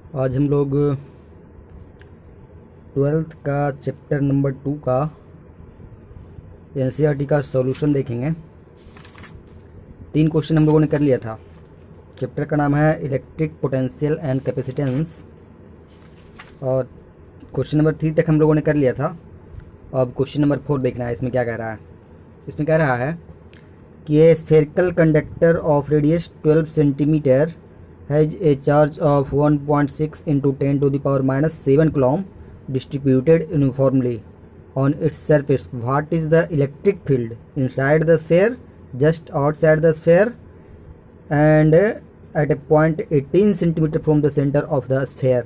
आज हम लोग 12th का चैप्टर नंबर 2 का एनसीईआरटी का सॉल्यूशन देखेंगे। 3 क्वेश्चन हम लोगों ने कर लिया था। चैप्टर का नाम है इलेक्ट्रिक पोटेंशियल एंड कैपेसिटेंस और क्वेश्चन नंबर 3 तक हम लोगों ने कर लिया था। अब क्वेश्चन नंबर 4 देखना है, इसमें क्या कह रहा है। इसमें कह रहा है कि ए spherical conductor of radius 12 centimetre has a charge of 1.6 into 10 to the power minus 7 coulomb distributed uniformly on its surface. What is the electric field inside the sphere, just outside the sphere, and at a point 18 centimeter from the center of the sphere?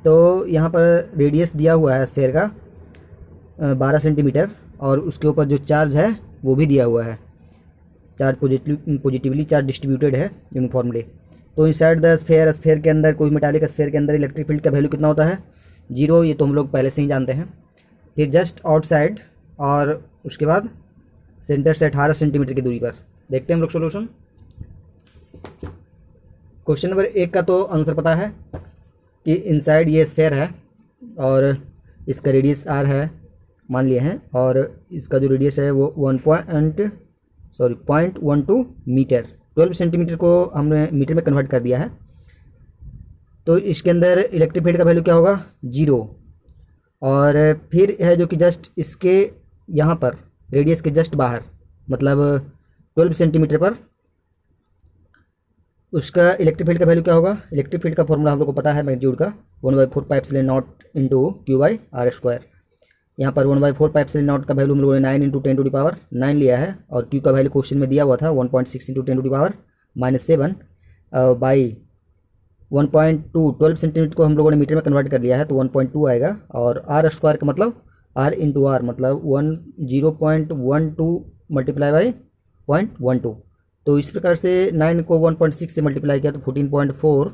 तो यहाँ पर radius दिया हुआ है sphere का 12 centimetre और उसके ऊपर जो चार्ज है वो भी दिया हुआ है। चार्ज पॉजिटिवली चार्ज डिस्ट्रीब्यूटेड है यूनिफॉर्मली। तो इनसाइड द स्फेयर, स्फेयर के अंदर, कोई मेटालिक स्फेयर के अंदर इलेक्ट्रिक फील्ड का वैल्यू कितना होता है? 0। ये तो हम लोग पहले से ही जानते हैं। फिर जस्ट आउटसाइड और उसके बाद सेंटर से 18 सेंटीमीटर की दूरी पर। देखते हैं हम लोग सोल्यूशन। क्वेश्चन नंबर 1 का तो आंसर पता है कि इनसाइड ये स्फेयर है और इसका रेडियस r है मान लिए हैं, और इसका जो रेडियस है वो 0.12 मीटर। 12 सेंटीमीटर को हमने मीटर में कन्वर्ट कर दिया है। तो इसके अंदर इलेक्ट्रिक फील्ड का वैल्यू क्या होगा? 0। और फिर है जो कि जस्ट इसके यहाँ पर रेडियस के जस्ट बाहर, मतलब 12 सेंटीमीटर पर उसका इलेक्ट्रिक फील्ड का वैल्यू क्या होगा? इलेक्ट्रिक फील्ड का फॉर्मूला हम लोग को पता है मैग्नीट्यूड का, 1/4 pi epsilon naught into Q/r²। यहाँ पर 1/4 पाई एप्सिलॉन नॉट का वैल्यू हम लोगों ने 9 × 10⁻9 लिया है, और Q का वैल्यू क्वेश्चन में दिया हुआ था 1.6 × 10⁻⁻7 बाई 1.2। 12 सेंटीमीटर को हम लोगों ने मीटर में कन्वर्ट कर लिया है तो 1.2 आएगा, और r² का मतलब r × r मतलब 0.12 मल्टीप्लाई बाई 0.12। तो इस प्रकार से 9 को 1.6 से मल्टीप्लाई किया तो 14.4,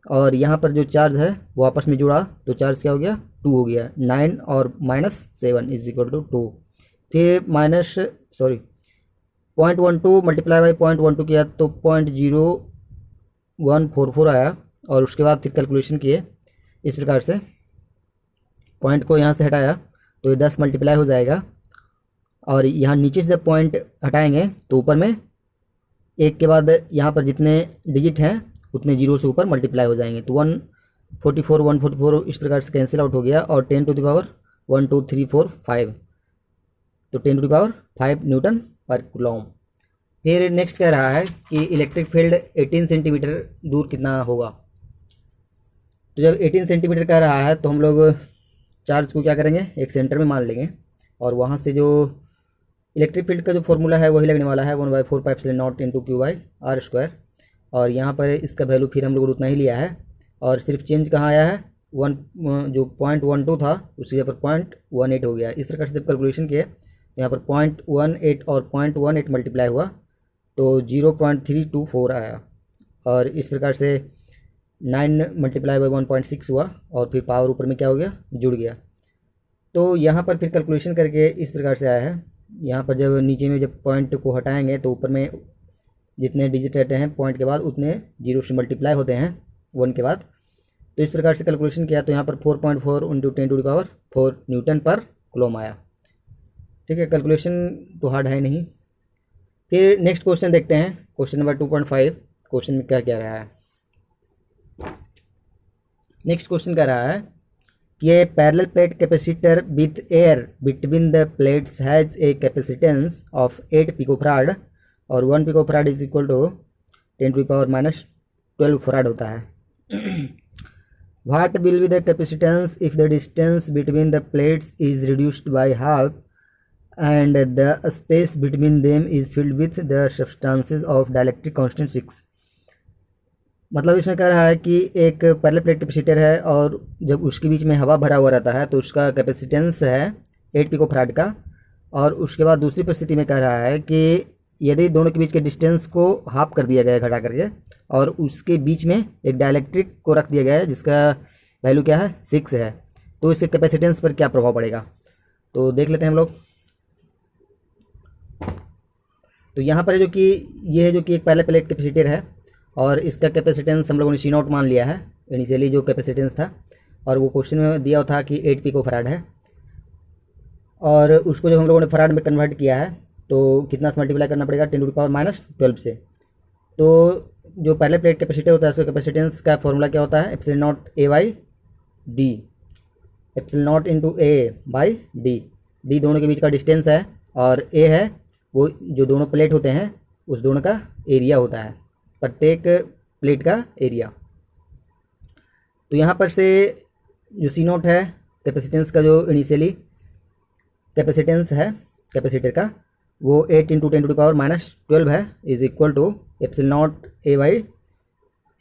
और यहाँ पर जो चार्ज है वो आपस में जुड़ा तो चार्ज क्या हो गया? 2 हो गया। 9 और -7 = 2। फिर 0.12 मल्टीप्लाई बाई 0.12 किया तो 0.0144 आया, और उसके बाद फिर कैलकुलेशन किए इस प्रकार से। पॉइंट को यहाँ से हटाया तो ये 10 मल्टीप्लाई हो जाएगा, और यहाँ नीचे से जब पॉइंट हटाएंगे तो ऊपर में एक के बाद यहाँ पर जितने डिजिट हैं उतने जीरो से ऊपर मल्टीप्लाई हो जाएंगे। तो 144 इस प्रकार से कैंसिल आउट हो गया, और 10 to the power 1 2 3 4 5, तो 10 to the power 5 न्यूटन पर कूलॉम। फिर नेक्स्ट कह रहा है कि इलेक्ट्रिक फील्ड 18 सेंटीमीटर दूर कितना होगा। तो जब 18 सेंटीमीटर कह रहा है तो हम लोग चार्ज को क्या करेंगे? एक सेंटर में मान लेंगे, और वहाँ से जो इलेक्ट्रिक फील्ड का जो फॉर्मूला है वही लगने वाला है 1/4 pi epsilon naught into Q/r²। और यहाँ पर इसका वैल्यू फिर हम लोग उतना ही लिया है, और सिर्फ चेंज कहाँ आया है? 1 जो 0.12 था उसकी जगह पर 0.18 हो गया। इस प्रकार से जब कैलकुलेशन किए यहाँ पर 0.18 और 0.18 मल्टीप्लाई हुआ तो 0.324 आया, और इस प्रकार से 9 मल्टीप्लाई बाई 1.6 हुआ, और फिर पावर ऊपर में क्या हो गया? जुड़ गया। तो यहाँ पर फिर कैलकुलेशन करके इस प्रकार से आया है। यहाँ पर जब नीचे में जब पॉइंट को हटाएंगे तो ऊपर में जितने डिजिट रहते हैं पॉइंट के बाद उतने जीरो से मल्टीप्लाई होते हैं 1 के बाद। तो इस प्रकार से कैलकुलेशन किया तो यहाँ पर 4.4 × 10⁻⁴ न्यूटन पर कूलॉम आया। ठीक है, कैलकुलेशन तो हार्ड है नहीं। फिर नेक्स्ट क्वेश्चन देखते हैं, क्वेश्चन नंबर 2.5। क्वेश्चन में क्या कह रहा है? नेक्स्ट क्वेश्चन कह रहा है कि a parallel plate capacitor with air between the plates has a capacitance of 8 picofarad, और 1 पिकोफराड = 10⁻⁻12 फराड होता है। What will be the capacitance if the distance between the plates is reduced by half and the space between them is filled with the substances of dielectric constant 6? मतलब इसमें कह रहा है कि एक पैरेलल प्लेट कैपेसिटर है और जब उसके बीच में हवा भरा हुआ रहता है तो उसका कैपेसिटेंस है 8 पिकोफराड का, और उसके बाद दूसरी परिस्थिति में कह रहा है कि यदि दोनों के बीच के डिस्टेंस को हाफ कर दिया गया है घटा करके, और उसके बीच में एक डाइलेक्ट्रिक को रख दिया गया है जिसका वैल्यू क्या है? 6 है, तो इसके कैपेसिटेंस पर क्या प्रभाव पड़ेगा? तो देख लेते हैं हम लोग। तो यहाँ पर जो कि ये है जो कि एक पैरेलल प्लेट कैपेसिटर है, और इसका कैपेसिटेंस हम लोगों ने C0 मान लिया है इनिशियली जो कैपेसिटेंस था, और वो क्वेश्चन में दिया था कि 8 पिको फराड है, और उसको जब हम लोगों ने फराड में कन्वर्ट किया है तो कितना से मल्टीप्लाई करना पड़ेगा, 10⁻⁻12 से। तो जो पहले प्लेट कैपेसिटर होता है उसका कैपेसिटेंस का फॉर्मूला क्या होता है, epsilon naught A by D, epsilon naught into A by D. D दोनों के बीच का डिस्टेंस है, और ए है वो जो दोनों प्लेट होते हैं उस दोनों का एरिया होता है, प्रत्येक प्लेट का एरिया। तो यहाँ पर से जो सी नोट है कैपेसिटेंस का, जो इनिशियली कैपेसिटेंस है कैपेसिटर का, वो 8 × 10⁻⁻12 है, is equal to epsilon naught A by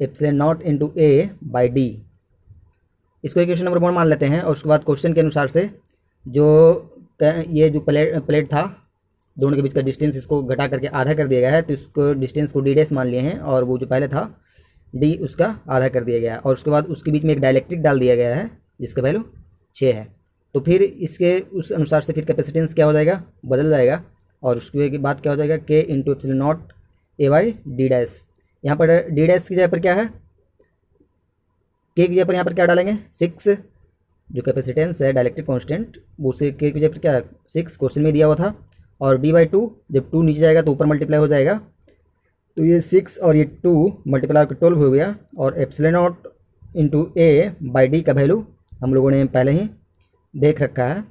epsilon naught into A by d. इसको इक्वेशन नंबर 1 मान लेते हैं, और उसके बाद क्वेश्चन के अनुसार से जो ये जो प्लेट था दोनों के बीच का डिस्टेंस इसको घटा करके आधा कर दिया गया है, तो इसको डिस्टेंस को डी' मान लिए हैं, और वो जो पहले था डी उसका आधा कर दिया गया है, और उसके बाद उसके बीच में एक डाइलेक्ट्रिक डाल दिया गया है जिसका वैल्यू 6 है। तो फिर इसके उस अनुसार से फिर कैपेसिटेंस क्या हो जाएगा, बदल जाएगा, और उसके बाद क्या हो जाएगा के into epsilon naught A by D dash. यहाँ पर डी डैश की जगह पर क्या है, के की जगह पर यहाँ पर क्या डालेंगे 6, जो कैपेसिटेंस है डाइलेक्ट्रिक कांस्टेंट उसे के की जगह पर क्या 6 क्वेश्चन में दिया हुआ था, और डी/2 जब 2 नीचे जाएगा तो ऊपर मल्टीप्लाई हो जाएगा, तो ये 6 और ये 2 मल्टीप्लाई होकर 12 हो गया, और epsilon naught into A by D का वैल्यू हम लोगों ने पहले ही देख रखा है,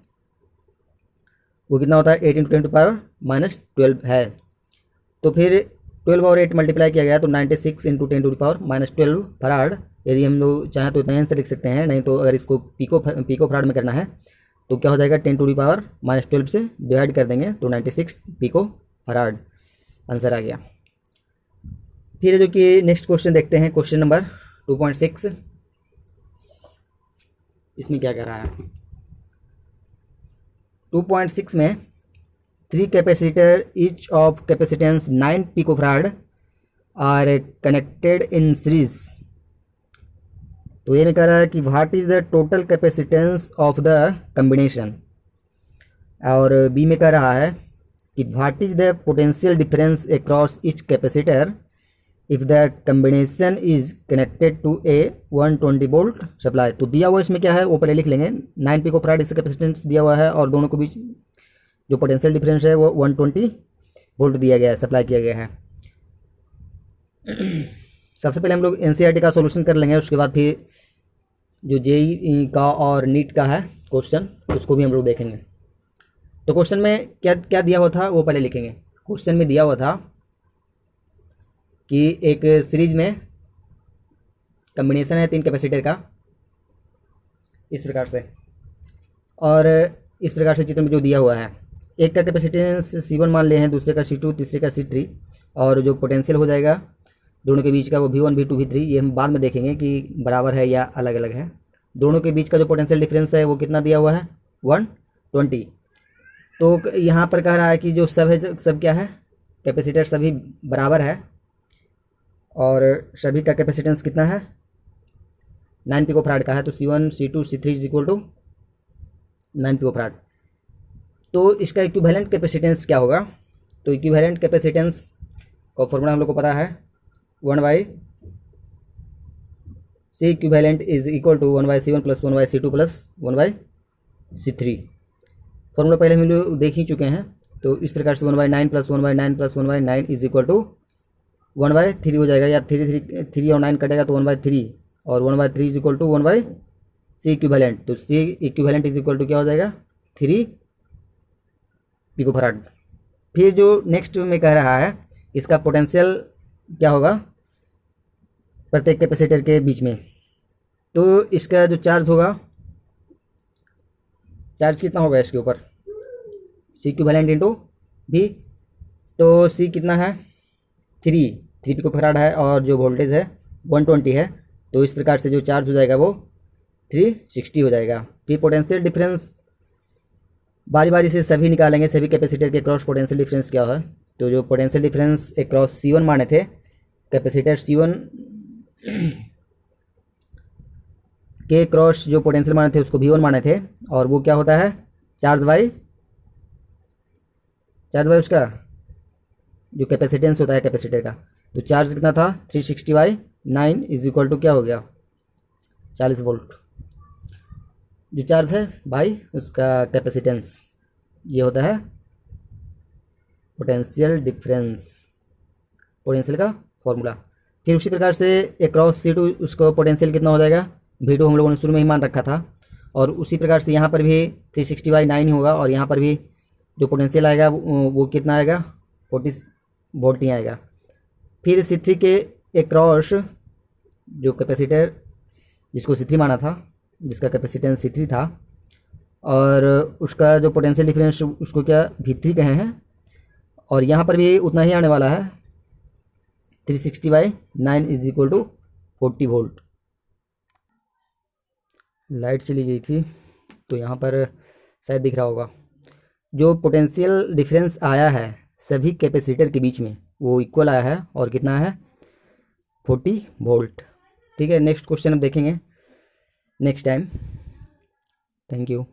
वो कितना होता है 8 × 10⁻⁻12 है। तो फिर 12 और 8 मल्टीप्लाई किया गया तो 96 × 10⁻12 फराड। यदि हम लोग चाहें तो इतना आंसर लिख सकते हैं, नहीं तो अगर इसको पिको फराड में करना है तो क्या हो जाएगा 10⁻⁻12 से डिवाइड कर देंगे तो 96 पिको फराड आंसर आ गया। फिर जो कि नेक्स्ट क्वेश्चन देखते हैं, क्वेश्चन नंबर 2.6। इसमें क्या कह रहा है 2.6 में 3 capacitor each of capacitance 9 picofarad are connected in series. तो ये में कह रहा है कि what is the total capacitance of the combination, और बी में कह रहा है कि what is the potential difference across each capacitor if the combination is connected to a 120 volt supply. तो दिया हुआ इसमें क्या है वो पहले लिख लेंगे, 9 पिकोफराड इसका कैपेसिटेंस दिया हुआ है, और दोनों के बीच जो पोटेंशियल डिफरेंस है वो 120 वोल्ट दिया गया है, सप्लाई किया गया है। सबसे पहले हम लोग एनसीईआरटी का सॉल्यूशन कर लेंगे, उसके बाद फिर जो जेईई का और नीट का है क्वेश्चन उसको भी हम लोग देखेंगे। तो क्वेश्चन में क्या क्या दिया हुआ था वो पहले लिखेंगे। क्वेश्चन में दिया हुआ था कि एक सीरीज में कम्बिनेशन है 3 कैपेसिटर का इस प्रकार से, और इस प्रकार से चित्र में जो दिया हुआ है, एक का कैपेसिटेंस C1 मान लिए हैं, दूसरे का C2, तीसरे का C3, और जो पोटेंशियल हो जाएगा दोनों के बीच का वो V1, V2, V3, ये हम बाद में देखेंगे कि बराबर है या अलग अलग है। दोनों के बीच का जो पोटेंशियल डिफरेंस है वो कितना दिया हुआ है 120। तो यहाँ पर कह रहा है कि जो सब है सब क्या है कैपेसिटर सभी बराबर है, और सभी का कैपेसिटेंस कितना है 9 पिकोफराड का है, तो C1, C2, C3 is equal to 9 picofarad. तो इसका इक्विवेलेंट कैपेसिटेंस क्या होगा, तो इक्विवेलेंट कैपेसिटेंस का फॉर्मूला हम लोग को पता है 1/C equivalent is equal to 1/C1 + 1/C2 + 1/C3। Formula पहले हम लोग देख ही चुके हैं, तो इस प्रकार से 1/9 + 1/9 + 1/9 इज इक्वल टू 1/3 हो जाएगा, या 3 और 9 कटेगा तो 1/3, और 1/3 is equal to 1/C equivalent. तो C equivalent is equal to क्या हो जाएगा 3 पिकोफराड। फिर जो नेक्स्ट में कह रहा है इसका पोटेंशियल क्या होगा प्रत्येक कैपेसिटर के बीच में, तो इसका जो चार्ज होगा, चार्ज कितना होगा इसके ऊपर C इक्विवेलेंट इंटू V। तो C कितना है 3 पिकोफराड है, और जो वोल्टेज है 120 है, तो इस प्रकार से जो चार्ज हो जाएगा वो 360 हो जाएगा। फिर पोटेंशियल डिफरेंस बारी बारी से सभी निकालेंगे, सभी कैपेसिटर के क्रॉस पोटेंशियल डिफरेंस क्या है। तो जो पोटेंशियल डिफरेंस क्रॉस C1 माने थे, कैपेसिटर C1 के क्रॉस जो पोटेंशियल माने थे उसको V1 माने थे, और वो क्या होता है चार्ज बाई उसका जो कैपेसिटेंस होता है कैपेसिटर का। तो चार्ज कितना था 360/9 इज इक्वल टू क्या हो गया 40 वोल्ट। जो चार्ज है बाई उसका कैपेसिटेंस, ये होता है पोटेंशियल डिफरेंस, पोटेंशियल का फॉर्मूला। फिर उसी प्रकार से अक्रॉस C2 उसको पोटेंशियल कितना हो जाएगा, V2 हम लोगों ने शुरू में ही मान रखा था। और उसी प्रकार से यहाँ पर भी 360/9 ही होगा, और यहाँ पर भी जो पोटेंशियल आएगा वो कितना आएगा, 40 वोल्ट ही आएगा। फिर C3 के अक्रॉस जो कैपेसिटर जिसको C3 माना था, जिसका कैपेसिटेंस C3 था, और उसका जो पोटेंशियल डिफरेंस उसको क्या V3 कहे हैं, और यहाँ पर भी उतना ही आने वाला है, 360/9 = 40 वोल्ट। लाइट चली गई थी तो यहाँ पर शायद दिख रहा होगा। जो पोटेंशियल डिफरेंस आया है सभी कैपेसिटर के बीच में वो इक्वल आया है, और कितना है, 40 वोल्ट। ठीक है, नेक्स्ट क्वेश्चन अब देखेंगे नेक्स्ट टाइम। Thank you.